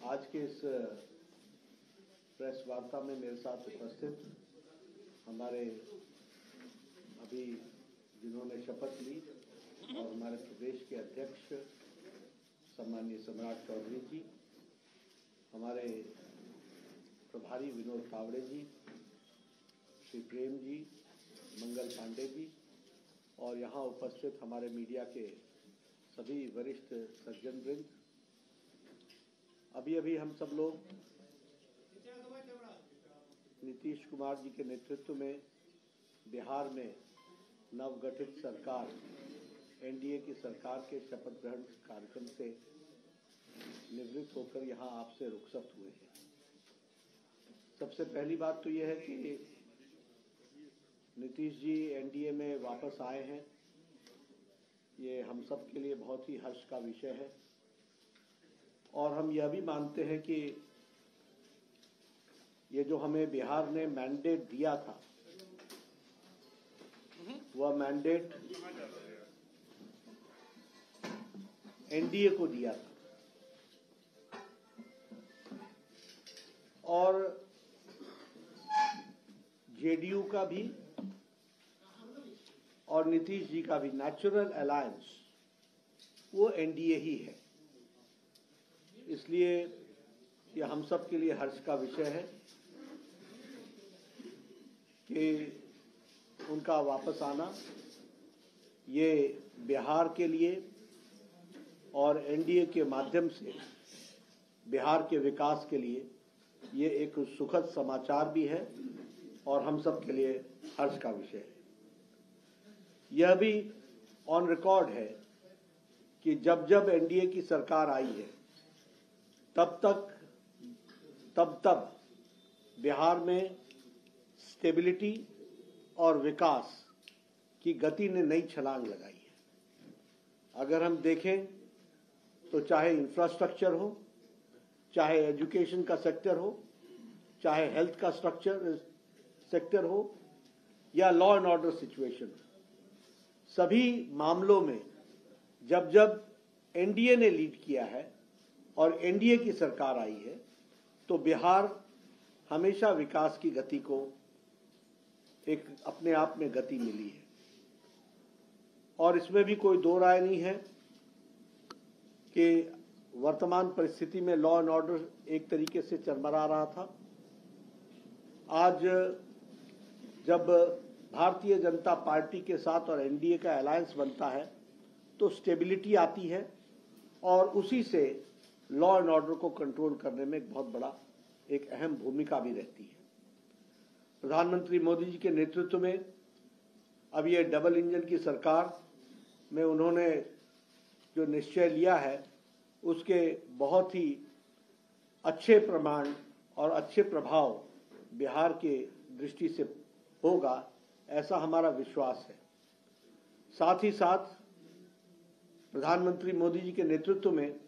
आज के इस प्रेस वार्ता में मेरे साथ उपस्थित हमारे अभी जिन्होंने शपथ ली और हमारे प्रदेश के अध्यक्ष सम्माननीय सम्राट चौधरी जी, हमारे प्रभारी विनोद तावड़े जी, श्री प्रेम जी, मंगल पांडे जी और यहाँ उपस्थित हमारे मीडिया के सभी वरिष्ठ सज्जन वृंद। अभी हम सब लोग नीतीश कुमार जी के नेतृत्व में बिहार में नवगठित सरकार एनडीए की सरकार के शपथ ग्रहण कार्यक्रम से निवृत्त होकर यहाँ आपसे रुखसत हुए हैं। सबसे पहली बात तो यह है कि नीतीश जी एनडीए में वापस आए हैं, ये हम सब के लिए बहुत ही हर्ष का विषय है और हम यह भी मानते हैं कि ये जो हमें बिहार ने मैंडेट दिया था वह मैंडेट एनडीए को दिया था और जेडीयू का भी और नीतीश जी का भी नेचुरल अलायंस वो एनडीए ही है। इसलिए यह हम सब के लिए हर्ष का विषय है कि उनका वापस आना ये बिहार के लिए और एनडीए के माध्यम से बिहार के विकास के लिए ये एक सुखद समाचार भी है और हम सब के लिए हर्ष का विषय है। यह भी ऑन रिकॉर्ड है कि जब एनडीए की सरकार आई है तब बिहार में स्टेबिलिटी और विकास की गति ने नई छलांग लगाई है। अगर हम देखें तो चाहे इंफ्रास्ट्रक्चर हो, चाहे एजुकेशन का सेक्टर हो, चाहे हेल्थ का सेक्टर हो या लॉ एंड ऑर्डर सिचुएशन, सभी मामलों में जब एनडीए ने लीड किया है और एनडीए की सरकार आई है तो बिहार हमेशा विकास की गति को एक अपने आप में गति मिली है और इसमें भी कोई दो राय नहीं है कि वर्तमान परिस्थिति में लॉ एंड ऑर्डर एक तरीके से चरमरा रहा था। आज जब भारतीय जनता पार्टी के साथ और एनडीए का अलायंस बनता है तो स्टेबिलिटी आती है और उसी से लॉ एंड ऑर्डर को कंट्रोल करने में एक बहुत बड़ा एक अहम भूमिका भी रहती है। प्रधानमंत्री मोदी जी के नेतृत्व में अब ये डबल इंजन की सरकार में उन्होंने जो निश्चय लिया है उसके बहुत ही अच्छे प्रमाण और अच्छे प्रभाव बिहार के दृष्टि से होगा, ऐसा हमारा विश्वास है। साथ ही साथ प्रधानमंत्री मोदी जी के नेतृत्व में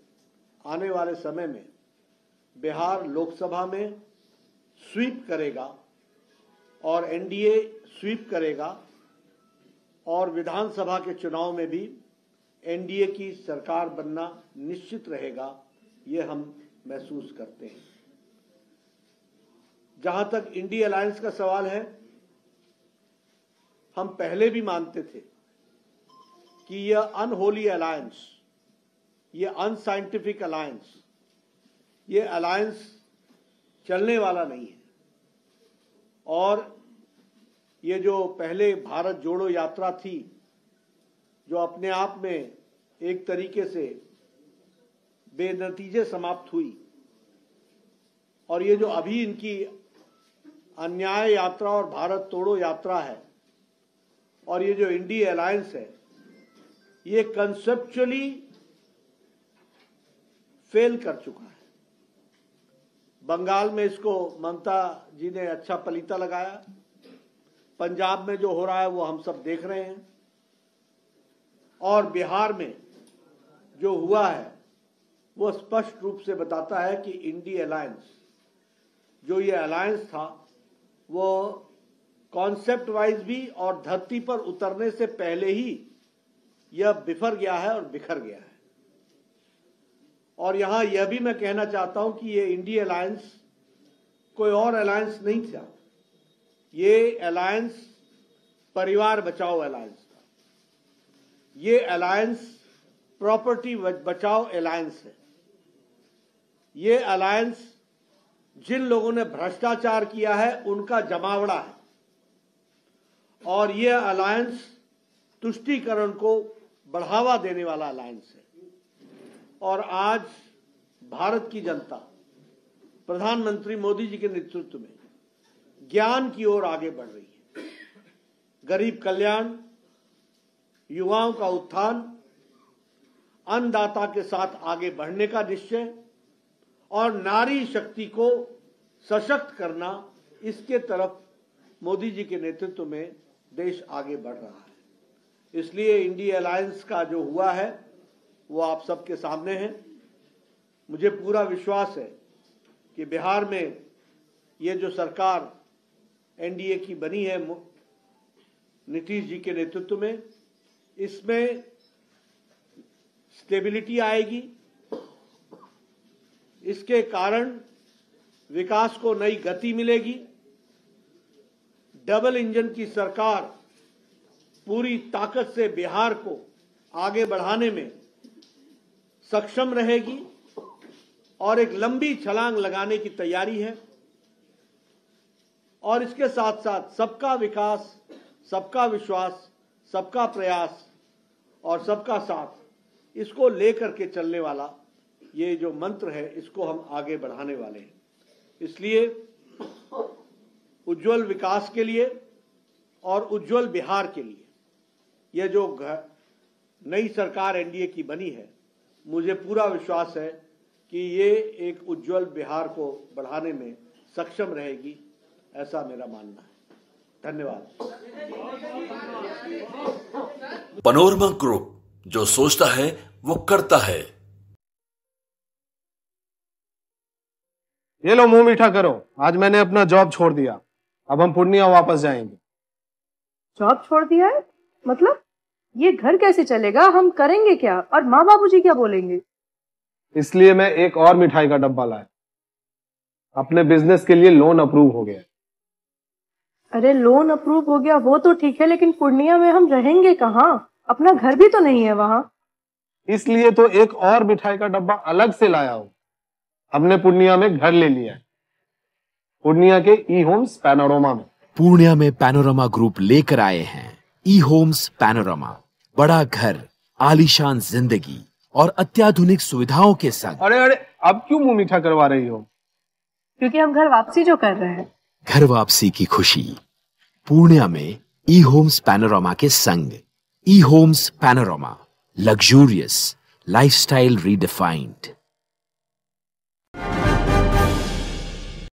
आने वाले समय में बिहार लोकसभा में स्वीप करेगा और एनडीए स्वीप करेगा और विधानसभा के चुनाव में भी एनडीए की सरकार बनना निश्चित रहेगा, ये हम महसूस करते हैं। जहां तक इंडिया अलायंस का सवाल है, हम पहले भी मानते थे कि यह अनहोली अलायंस, यह अनसाइंटिफिक अलायंस, यह अलायंस चलने वाला नहीं है और ये जो पहले भारत जोड़ो यात्रा थी जो अपने आप में एक तरीके से बेनतीजे समाप्त हुई और ये जो अभी इनकी अन्याय यात्रा और भारत तोड़ो यात्रा है और ये जो इंडिया अलायंस है ये कंसेप्चुअली फेल कर चुका है। बंगाल में इसको ममता जी ने अच्छा पलीता लगाया, पंजाब में जो हो रहा है वो हम सब देख रहे हैं और बिहार में जो हुआ है वो स्पष्ट रूप से बताता है कि इंडिया अलायंस जो ये अलायंस था वो कॉन्सेप्ट वाइज भी और धरती पर उतरने से पहले ही यह बिफर गया है और बिखर गया है। और यहां यह भी मैं कहना चाहता हूं कि ये इंडिया अलायंस कोई और अलायंस नहीं था, ये अलायंस परिवार बचाओ अलायंस था। ये अलायंस प्रॉपर्टी बचाओ अलायंस है। ये अलायंस जिन लोगों ने भ्रष्टाचार किया है उनका जमावड़ा है, और ये अलायंस तुष्टीकरण को बढ़ावा देने वाला अलायंस है। और आज भारत की जनता प्रधानमंत्री मोदी जी के नेतृत्व में ज्ञान की ओर आगे बढ़ रही है। गरीब कल्याण, युवाओं का उत्थान, अन्नदाता के साथ आगे बढ़ने का निश्चय और नारी शक्ति को सशक्त करना, इसके तरफ मोदी जी के नेतृत्व में देश आगे बढ़ रहा है। इसलिए इंडिया अलायंस का जो हुआ है वो आप सबके सामने है। मुझे पूरा विश्वास है कि बिहार में ये जो सरकार एनडीए की बनी है नीतीश जी के नेतृत्व में, इसमें स्टेबिलिटी आएगी। इसके कारण विकास को नई गति मिलेगी। डबल इंजन की सरकार पूरी ताकत से बिहार को आगे बढ़ाने में सक्षम रहेगी और एक लंबी छलांग लगाने की तैयारी है। और इसके साथ साथ सबका विकास, सबका विश्वास, सबका प्रयास और सबका साथ, इसको लेकर के चलने वाला ये जो मंत्र है, इसको हम आगे बढ़ाने वाले हैं। इसलिए उज्जवल विकास के लिए और उज्जवल बिहार के लिए यह जो नई सरकार एनडीए की बनी है, मुझे पूरा विश्वास है कि ये एक उज्जवल बिहार को बढ़ाने में सक्षम रहेगी, ऐसा मेरा मानना है। धन्यवाद। पैनोरमा ग्रुप, जो सोचता है वो करता है। ये लो, मुंह मीठा करो। आज मैंने अपना जॉब छोड़ दिया, अब हम पूर्णिया वापस जाएंगे। जॉब छोड़ दिया है? मतलब ये घर कैसे चलेगा? हम करेंगे क्या? और माँ बाबूजी क्या बोलेंगे? इसलिए मैं एक और मिठाई का डब्बा लाया। अपने बिजनेस के लिए लोन अप्रूव हो गया। अरे लोन अप्रूव हो गया वो तो ठीक है, लेकिन पूर्णिया में हम रहेंगे कहाँ? अपना घर भी तो नहीं है वहाँ। इसलिए तो एक और मिठाई का डब्बा अलग से लाया हूँ। हमने पूर्णिया में घर ले लिया है, पूर्णिया के ई होम्स पैनोरमा में। पूर्णिया में पैनोरमा ग्रुप लेकर आए हैं ई होम्स पैनोरमा। बड़ा घर, आलीशान जिंदगी और अत्याधुनिक सुविधाओं के संग। अरे अब क्यों मुंह मीठा करवा रही हो? क्योंकि हम घर वापसी जो कर रहे हैं। घर वापसी की खुशी पूर्णिया में ई होम्स पैनोरमा के संग। ई Homes Panorama, luxurious lifestyle redefined.